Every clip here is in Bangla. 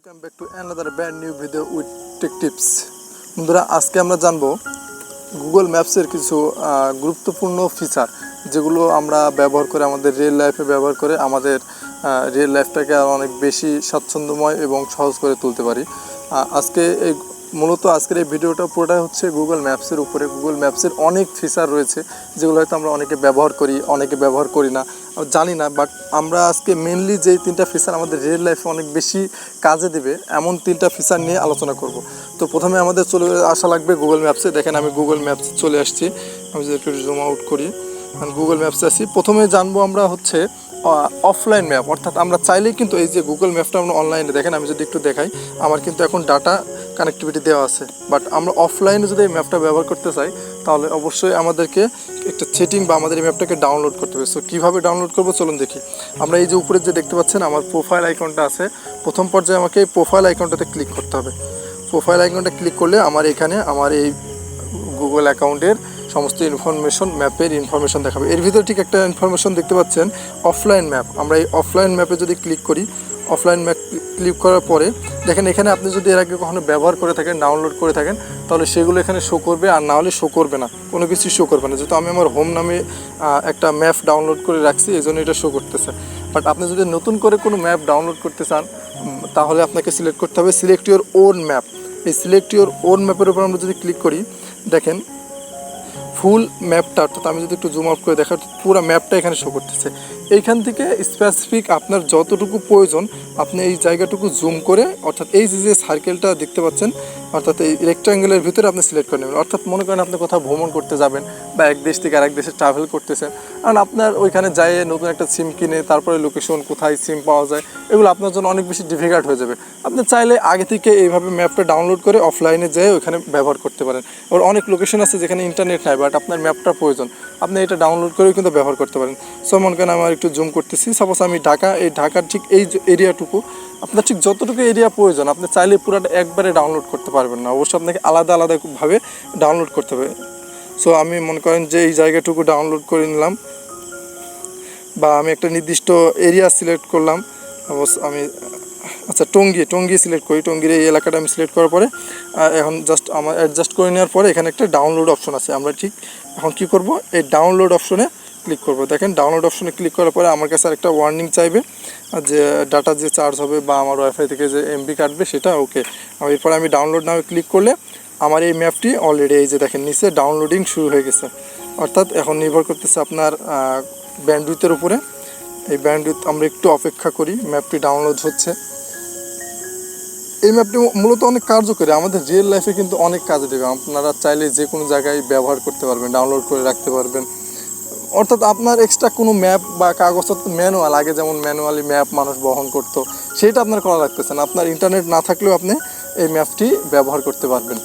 Welcome back to another brand new video with take tips. বন্ধুরা, আজকে আমরা জানবো গুগল ম্যাপসের কিছু গুরুত্বপূর্ণ ফিচার, যেগুলো আমরা ব্যবহার করে আমাদের রিয়েল লাইফে ব্যবহার করে আমাদের রিয়েল লাইফটাকে অনেক বেশি স্বাচ্ছন্দ্যময় এবং সহজ করে তুলতে পারি। আজকের এই ভিডিওটা পুরোটাই হচ্ছে গুগল ম্যাপসের উপরে। গুগল ম্যাপসের অনেক ফিচার রয়েছে যেগুলো হয়তো আমরা অনেকে ব্যবহার করি, অনেকে ব্যবহার করি না, জানি না। বাট আমরা আজকে মেনলি যেই তিনটা ফিচার আমাদের রিয়েল লাইফে অনেক বেশি কাজে দেবে এমন তিনটা ফিচার নিয়ে আলোচনা করব। তো প্রথমে আমাদের চলে আসা লাগবে গুগল ম্যাপসে। দেখেন, আমি গুগল ম্যাপসে চলে আসছি। আমি যদি একটু জুম আউট করি, গুগল ম্যাপসে আসি। প্রথমে জানবো আমরা হচ্ছে অফলাইন ম্যাপ, অর্থাৎ আমরা চাইলেই কিন্তু এই যে গুগল ম্যাপটা আমরা অনলাইনে, দেখেন আমি যদি একটু দেখাই, আমার কিন্তু এখন ডাটা কানেক্টিভিটি দেওয়া আছে। বাট আমরা অফলাইনে যদি এই ম্যাপটা ব্যবহার করতে চাই তাহলে অবশ্যই আমাদেরকে একটা সেটিং বা আমাদের এই ম্যাপটাকে ডাউনলোড করতে হবে। সো কীভাবে ডাউনলোড করবো চলুন দেখি। আমরা এই যে উপরে যে দেখতে পাচ্ছেন আমার প্রোফাইল আইকনটা আছে, প্রথম পর্যায়ে আমাকে এই প্রোফাইল আইকনটাতে ক্লিক করতে হবে। প্রোফাইল আইকনটা ক্লিক করলে আমার এখানে আমার এই গুগল অ্যাকাউন্টের সমস্ত ইনফরমেশন, ম্যাপের ইনফরমেশন দেখাবে। এর ভিতরে ঠিক একটা ইনফরমেশন দেখতে পাচ্ছেন, অফলাইন ম্যাপ। আমরা এই অফলাইন ম্যাপে যদি ক্লিক করি, অফলাইন ম্যাপ ক্লিক করার পরে দেখেন এখানে আপনি যদি এর আগে কখনো ব্যবহার করে থাকেন, ডাউনলোড করে থাকেন, তাহলে সেগুলো এখানে শো করবে, আর না হলে শো করবে না, কোনো কিছু শো করবে না। যেহেতু আমি আমার হোম নামে একটা ম্যাপ ডাউনলোড করে রাখছি, এই জন্য এটা শো করতেছে। বাট আপনি যদি নতুন করে কোনো ম্যাপ ডাউনলোড করতে চান তাহলে আপনাকে সিলেক্ট করতে হবে সিলেক্ট ইউর ওন ম্যাপ। এই সিলেক্ট ইউর ওন ম্যাপের উপর আমরা যদি ক্লিক করি, দেখেন ফুল ম্যাপটা, অর্থাৎ আমি যদি একটু জুম আউট করে দেখা, পুরো ম্যাপটা এখানে শো করতেছে। এইখান থেকে স্পেসিফিক আপনার যতটুকু প্রয়োজন আপনি এই জায়গাটুকু জুম করে, অর্থাৎ এই যে সার্কেলটা দেখতে পাচ্ছেন, অর্থাৎ এই রেক্ট্যাঙ্গেলের ভিতরে আপনি সিলেক্ট করে নেবেন। অর্থাৎ মনে করেন আপনি কোথাও ভ্রমণ করতে যাবেন বা এক দেশ থেকে আরেক দেশে ট্রাভেল করতেছেন, কারণ আপনার ওইখানে যাইয়ে নতুন একটা সিম কিনে তারপরে লোকেশন কোথায় সিম পাওয়া যায়, এগুলো আপনার জন্য অনেক বেশি ডিফিকাল্ট হয়ে যাবে। আপনি চাইলে আগে থেকে এইভাবে ম্যাপটা ডাউনলোড করে অফলাইনে যেয়ে ওইখানে ব্যবহার করতে পারেন। আবার অনেক লোকেশন আছে যেখানে ইন্টারনেট নাই, বাট আপনার ম্যাপটা প্রয়োজন, আপনি এটা ডাউনলোড করেও কিন্তু ব্যবহার করতে পারেন। সো মনে করেন আমার একটু জুম করতেছি, সাপোজ আমি ঢাকা, এই ঢাকার ঠিক এই এরিয়াটুকু, আপনার ঠিক যতটুকু এরিয়া প্রয়োজন আপনি চাইলে পুরোটা একবারে ডাউনলোড করতে পারবেন না, অবশ্যই আপনাকে আলাদা আলাদাভাবে ডাউনলোড করতে হবে। সো আমি মনে করেন যে এই জায়গাটুকু ডাউনলোড করে নিলাম, বা আমি একটা নির্দিষ্ট এরিয়া সিলেক্ট করলাম। অবশ্য আমি আচ্ছা টঙ্গী সিলেক্ট করি, টঙ্গীর এই এলাকাটা আমি সিলেক্ট করার পরে এখন জাস্ট আমার অ্যাডজাস্ট করে নেওয়ার পরে এখানে একটা ডাউনলোড অপশন আছে। আমরা ঠিক এখন কী করব, এই ডাউনলোড অপশনে ক্লিক করব। দেখেন ডাউনলোড অপশনে ক্লিক করার পরে আমার কাছে আরেকটা ওয়ার্নিং চাইবে যে ডাটা যে চার্জ হবে বা আমার ওয়াইফাই থেকে যে এমবি কাটবে সেটা ওকে। এরপরে আমি ডাউনলোড নামে ক্লিক করলে আমার এই ম্যাপটি অলরেডি এই যে দেখেন নিচে ডাউনলোডিং শুরু হয়ে গেছে। অর্থাৎ এখন নির্ভর করতেছে আপনার ব্যান্ডউইথের উপরে। এই ব্যান্ডউইথ আমরা একটু অপেক্ষা করি, ম্যাপটি ডাউনলোড হচ্ছে। এই ম্যাপটি মূলত অনেক কার্যকরী, আমাদের রিয়েল লাইফে কিন্তু অনেক কাজে দেবে। আপনারা চাইলে যে কোনো জায়গায় ব্যবহার করতে পারবেন, ডাউনলোড করে রাখতে পারবেন। অর্থাৎ আপনার এক্সট্রা কোনো ম্যাপ বা কাগজ, ম্যানুয়াল, আগে যেমন ম্যানুয়ালি ম্যাপ মানুষ বহন করতো, সেটা আপনার করা লাগতেছে না। আপনার ইন্টারনেট না থাকলেও আপনি এই ম্যাপটি ব্যবহার করতে পারবেন।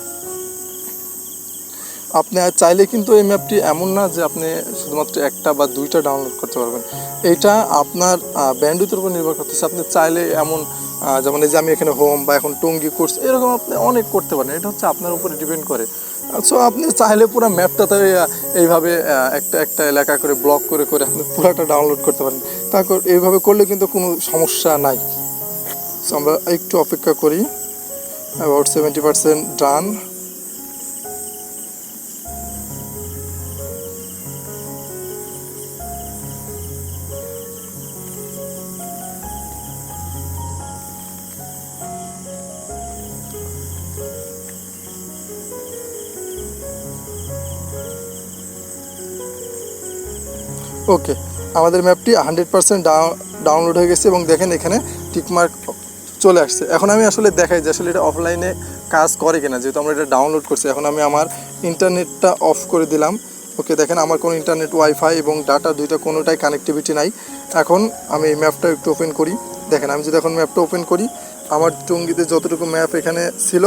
আপনি চাইলে কিন্তু এই ম্যাপটি এমন না যে আপনি শুধুমাত্র একটা বা দুইটা ডাউনলোড করতে পারবেন, এইটা আপনার ব্যান্ডউইথের উপর নির্ভর করতেছে। আপনি চাইলে এমন যেমন এই যে আমি এখানে হোম বা এখন টঙ্গী কোর্স, এরকম আপনি অনেক করতে পারেন, এটা হচ্ছে আপনার উপরে ডিপেন্ড করে। সো আপনি চাইলে পুরো ম্যাপটাতে এইভাবে একটা একটা এলাকা করে ব্লক করে করে আপনি পুরোটা ডাউনলোড করতে পারেন। তারপর এইভাবে করলে কিন্তু কোনো সমস্যা নাই। সো আমরা একটু অপেক্ষা করি, অ্যাবাউট 70% ডান। ওকে, আমাদের ম্যাপটি 100% ডাউনলোড হয়ে গেছে এবং দেখেন এখানে টিকমার্ক চলে আসছে। এখন আমি আসলে দেখাই যে আসলে এটা অফলাইনে কাজ করে কিনা, যেহেতু আমরা এটা ডাউনলোড করছি। এখন আমি আমার ইন্টারনেটটা অফ করে দিলাম। ওকে, দেখেন আমার কোনো ইন্টারনেট, ওয়াইফাই এবং ডাটা দুইটা কোনোটাই কানেক্টিভিটি নাই। এখন আমি এই ম্যাপটা একটু ওপেন করি। দেখেন আমি যদি এখন ম্যাপটা ওপেন করি, আমার টঙ্গীতে যতটুকু ম্যাপ এখানে ছিল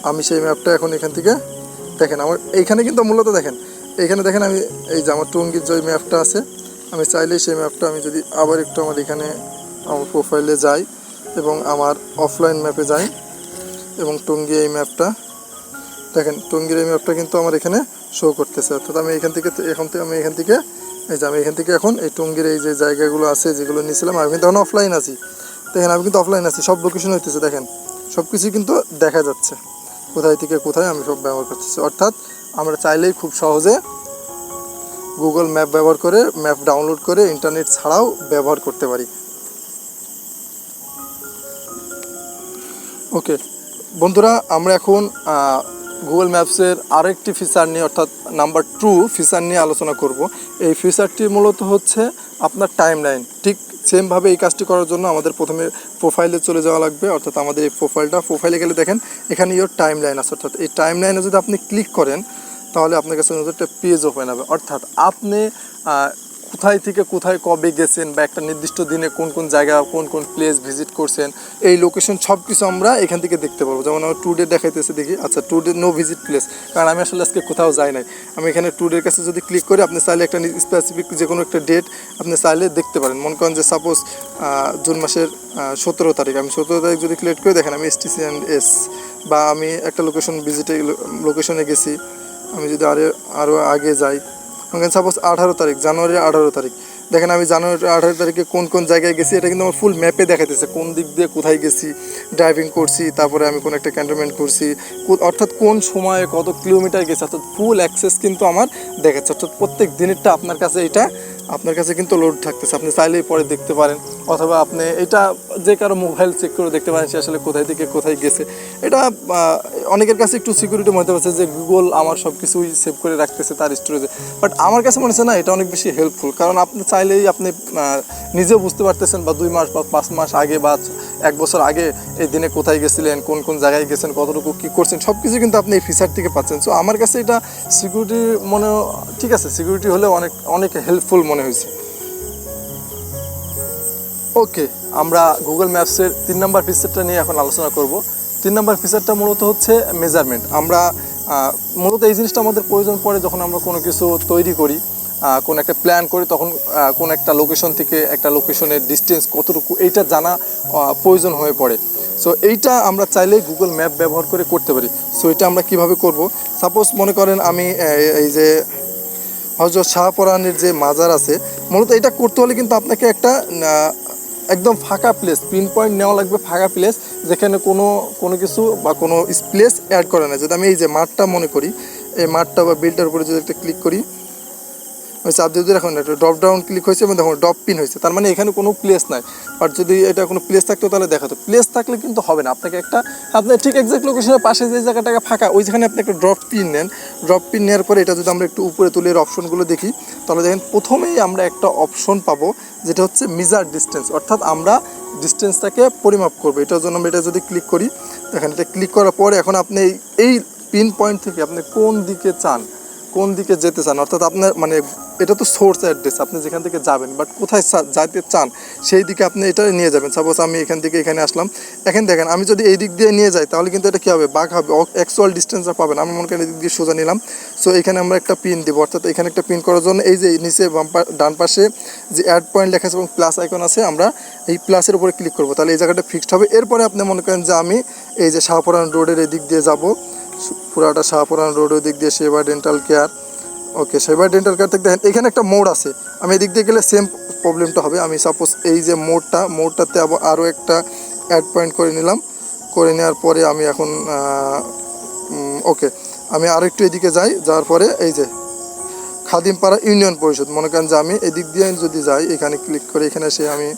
আমি সেই ম্যাপটা এখন এখান থেকে, দেখেন আমার এইখানে কিন্তু মূলত দেখেন এইখানে দেখেন আমি এই যে আমার টঙ্গীর যে ম্যাপটা আছে, আমি চাইলেই সেই ম্যাপটা আমি যদি আবার একটু আমার এখানে আমার প্রোফাইলে যাই এবং আমার অফলাইন ম্যাপে যাই এবং টঙ্গী এই ম্যাপটা দেখেন, টঙ্গীর এই ম্যাপটা কিন্তু আমার এখানে শো করতেছে। অর্থাৎ আমি এখান থেকে আমি এখান থেকে এই যে আমি এখান থেকে এখন এই টঙ্গীর এই যে জায়গাগুলো আছে যেগুলো নিয়েছিলাম, আমি কিন্তু এখন অফলাইন আছি। দেখেন আমি কিন্তু অফলাইন আছি, সব লোকেশন হইতেছে। দেখেন সব কিছুই কিন্তু দেখা যাচ্ছে কোথায় থেকে কোথায় আমি সব ব্যবহার করতেছি। অর্থাৎ আমরা চাইলেই খুব সহজে গুগল ম্যাপ ব্যবহার করে ম্যাপ ডাউনলোড করে ইন্টারনেট ছাড়াও ব্যবহার করতে পারি। ওকে বন্ধুরা, আমরা এখন গুগল ম্যাপসের আরেকটি ফিচার নিয়ে অর্থাৎ নাম্বার 2 ফিচার নিয়ে আলোচনা করব। এই ফিচারটি মূলত হচ্ছে আপনার টাইম লাইন। ঠিক সেমভাবে এই কাজটি করার জন্য আমাদের প্রথমে প্রোফাইলে চলে যাওয়া লাগবে। অর্থাৎ আমাদের এই প্রোফাইলে গেলে দেখেন এখানে ইয়োর টাইম লাইন আছে। অর্থাৎ এই টাইম লাইনে যদি আপনি ক্লিক করেন তাহলে আপনার কাছে একটা পেজ ওপেন হবে। অর্থাৎ আপনি কোথায় থেকে কোথায় কবে গেছেন বা একটা নির্দিষ্ট দিনে কোন কোন জায়গা কোন কোন প্লেস ভিজিট করছেন এই লোকেশন সব কিছু আমরা এখান থেকে দেখতে পারবো। যেমন আমার টুডে দেখাইতেছে, দেখি আচ্ছা টুডে নো ভিজিট প্লেস, কারণ আমি আসলে আজকে কোথাও যাই নাই। আমি এখানে টুডের কাছে যদি ক্লিক করি আপনি চাইলে একটা স্পেসিফিক যে কোনো একটা ডেট আপনি চাইলে দেখতে পারেন। মনে করেন যে সাপোজ জুন মাসের 17 তারিখ, আমি 17 তারিখ যদি ক্লিক করে দেখেন আমি STC&S বা আমি একটা লোকেশনে গেছি। আমি যদি আরও আগে যাই, সাপোজ 18 তারিখ, জানুয়ারির 18 তারিখ, দেখেন আমি জানুয়ারির 18 তারিখে কোন কোন জায়গায় গেছি এটা কিন্তু আমার ফুল ম্যাপে দেখাইতেছে, কোন দিক দিয়ে কোথায় গেছি, ড্রাইভিং করছি, তারপরে আমি কোন একটা ক্যান্টনমেন্ট করছি, অর্থাৎ কোন সময়ে কত কিলোমিটার গেছি, অর্থাৎ ফুল অ্যাক্সেস কিন্তু আমার দেখাচ্ছে। অর্থাৎ প্রত্যেক দিনেরটা আপনার কাছে কিন্তু লোড থাকতেছে। আপনি চাইলেই পরে দেখতে পারেন, অথবা আপনি এটা যে কারো মোবাইল চেক করে দেখতে পারেন সে আসলে কোথায় থেকে কোথায় গেছে। এটা অনেকের কাছে একটু সিকিউরিটি মনে হচ্ছে যে গুগল আমার সব কিছুই সেভ করে রাখতেছে তার স্টোরেজে, বাট আমার কাছে মনে হচ্ছে না এটা অনেক বেশি হেল্পফুল। কারণ আপনি চাইলেই আপনি নিজেও বুঝতে পারতেছেন বা 2 মাস বা 5 মাস আগে বা 1 বছর আগে এই দিনে কোথায় গেছিলেন, কোন কোন জায়গায় গেছেন, কতটুকু কী করছেন সব কিছু কিন্তু আপনি এই ফিচার থেকে পাচ্ছেন। সো আমার কাছে এটা সিকিউরিটি ঠিক আছে, সিকিউরিটি হলে অনেক হেল্পফুল মনে হয়েছে। ওকে, আমরা গুগল ম্যাপসের 3 নম্বর ফিচারটা নিয়ে এখন আলোচনা করব। 3 নম্বর ফিচারটা মূলত হচ্ছে মেজারমেন্ট। আমরা মূলত এই জিনিসটা আমাদের প্রয়োজন পড়ে যখন আমরা কোনো কিছু তৈরি করি, কোন একটা প্ল্যান করি, তখন কোন একটা লোকেশন থেকে একটা লোকেশনের ডিস্টেন্স কতটুকু এইটা জানা প্রয়োজন হয়ে পড়ে। সো এইটা আমরা চাইলে গুগল ম্যাপ ব্যবহার করে করতে পারি। সো এটা আমরা কিভাবে করব, সাপোজ মনে করেন আমি এই যে হযরত শাহপরানের যে মাজার আছে, মূলত এটা করতে হলে কিন্তু আপনাকে একটা একদম ফাঁকা প্লেস পিন পয়েন্ট নেওয়া লাগবে, ফাঁকা প্লেস যেখানে কোনো কিছু বা কোনো প্লেস অ্যাড করে না। যদি আমি এই যে মাঠটা মনে করি, এই মাঠটা বা বিলটার উপরে যদি একটা ক্লিক করি, চাপ দিয়ে এখন একটা ড্রপ ডাউন ক্লিক হয়েছে এবং দেখুন ড্রপ পিন হয়েছে, তার মানে এখানে কোনো প্লেস নাই। আর যদি এটা কোনো প্লেস থাকতো তাহলে দেখাতো, প্লেস থাকলে কিন্তু হবে না। আপনাকে আপনার ঠিক এক্সাক্ট লোকেশনের পাশে যে জায়গাটাকে ফাঁকা ওই যেখানে আপনি একটা ড্রপ পিন নেন। ড্রপ পিন নেওয়ার পরে এটা যদি আমরা একটু উপরে তুলে এর অপশনগুলো দেখি তাহলে দেখেন প্রথমেই আমরা একটা অপশন পাবো যেটা হচ্ছে মেজার ডিস্টেন্স, অর্থাৎ আমরা ডিস্টেন্সটাকে পরিমাপ করবো। এটার জন্য আমরা এটা যদি ক্লিক করি, দেখেন এটা ক্লিক করার পরে এখন আপনি এই পিন পয়েন্ট থেকে আপনি কোন দিকে যেতে চান, অর্থাৎ আপনার মানে এটা তো সোর্স অ্যাড্রেস, আপনি যেখান থেকে যাবেন, বাট কোথায় যাইতে চান সেই দিকে আপনি এটা নিয়ে যাবেন। সাপোজ আমি এখান থেকে এখানে আসলাম, এখন দেখেন আমি যদি এই দিক দিয়ে নিয়ে যাই তাহলে কিন্তু এটা কী হবে, বাঁক হবে, অ্যাকচুয়াল ডিস্টেন্সটা পাবেন। আমি মনে করেন এই দিক দিয়ে সোজা নিলাম। সো এখানে আমরা একটা পিন দেবো, অর্থাৎ এখানে একটা পিন করার জন্য এই যে নিচে ডান পাশে যে অ্যাড পয়েন্ট লেখা আছে এবং প্লাস আইকন আছে, আমরা এই প্লাসের উপরে ক্লিক করবো, তাহলে এই জায়গাটা ফিক্সড হবে। এরপরে আপনি মনে করেন যে আমি এই যে শাহপরান রোডের এই দিক দিয়ে যাব, পুরাটা শাহপরান রোডের দিক দিয়ে সেবা ডেন্টাল কেয়ার। ওকে, সেবা ডেন্টাল কেয়ার থেকে দেখেন এখানে একটা মোড় আছে, আমি এদিক দিয়ে গেলে সেম প্রবলেমটা হবে। আমি সাপোজ এই যে মোড়টাতে আরও একটা অ্যাড পয়েন্ট করে নিলাম, করে নেওয়ার পরে আমি এখন ওকে আমি আরও একটু এদিকে যাওয়ার পরে এই যে খাদিমপাড়া ইউনিয়ন পরিষদ, মনে করেন যে আমি এদিক দিয়ে যদি যাই, এখানে ক্লিক করে এখানে এসে আমি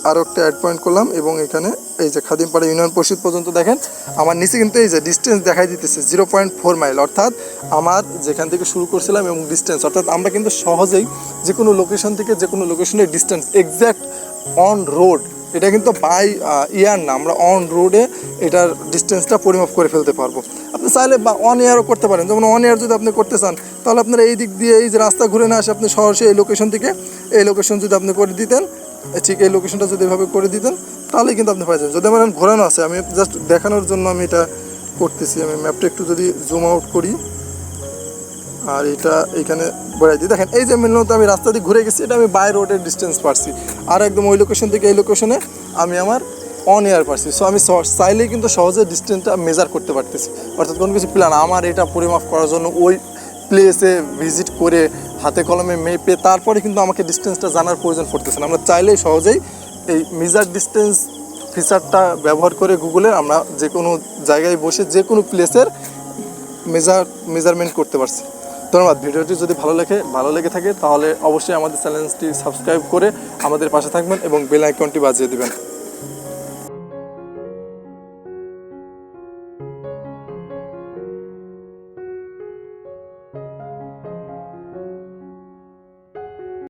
আরও একটা অ্যাড পয়েন্ট করলাম এবং এখানে এই যে খাদিমপাড়া ইউনিয়ন পরিষদ পর্যন্ত দেখেন আমার নিচে কিন্তু এই যে ডিস্টেন্স দেখাই দিতেছে 0.4 মাইল, অর্থাৎ আমার যেখান থেকে শুরু করছিলাম এবং ডিস্টেন্স, অর্থাৎ আমরা কিন্তু সহজেই যে কোনো লোকেশন থেকে যে কোনো লোকেশনের ডিস্টেন্স এক্স্যাক্ট অন রোড, এটা কিন্তু বাই ইয়ার না, আমরা অন রোডে এটার ডিস্টেন্সটা পরিমাপ করে ফেলতে পারবো। আপনি চাইলে বা অন ইয়ারও করতে পারেন, যেমন অন ইয়ার যদি আপনি করতে চান তাহলে আপনারা এই দিক দিয়ে এই যে রাস্তা ঘুরে না আসে আপনি সরাসরি এই লোকেশন থেকে এই লোকেশন যদি আপনি করে দিতেন, ঠিক এই লোকেশনটা যদি এভাবে করে দিতেন তাহলেই কিন্তু আপনি পাই যাবেন। যদি আমার ঘোরানো আছে, আমি জাস্ট দেখানোর জন্য আমি এটা করতেছি। আমি ম্যাপটা একটু যদি জুম আউট করি আর এটা এইখানে বেড়াই দিই, দেখেন এই যে মূলত আমি রাস্তা দিয়ে ঘুরে গেছি, এটা আমি বাই রোডের ডিস্টেন্স পারছি, আর একদম ওই লোকেশন থেকে এই লোকেশনে আমি আমার অন এয়ার পারছি। সো আমি চাইলেই কিন্তু সহজে ডিস্টেন্সটা মেজার করতে পারতেছি, অর্থাৎ কোনো কিছু প্ল্যান আমার এটা পরিমাপ করার জন্য ওই প্লেসে ভিজিট করে হাতে কলমে মেপে তারপরে কিন্তু আমাকে ডিস্টেন্সটা জানার প্রয়োজন পড়তেছে না। আমরা চাইলেই সহজেই এই মেজার ডিস্টেন্স ফিচারটা ব্যবহার করে গুগলে আমরা যে কোনো জায়গায় বসে যে কোনো প্লেসের মেজারমেন্ট করতে পারছি। ধন্যবাদ। ভিডিওটি যদি ভালো লেগে থাকে তাহলে অবশ্যই আমাদের চ্যানেলটি সাবস্ক্রাইব করে আমাদের পাশে থাকবেন এবং বেল আইকনটি বাজিয়ে দিবেন।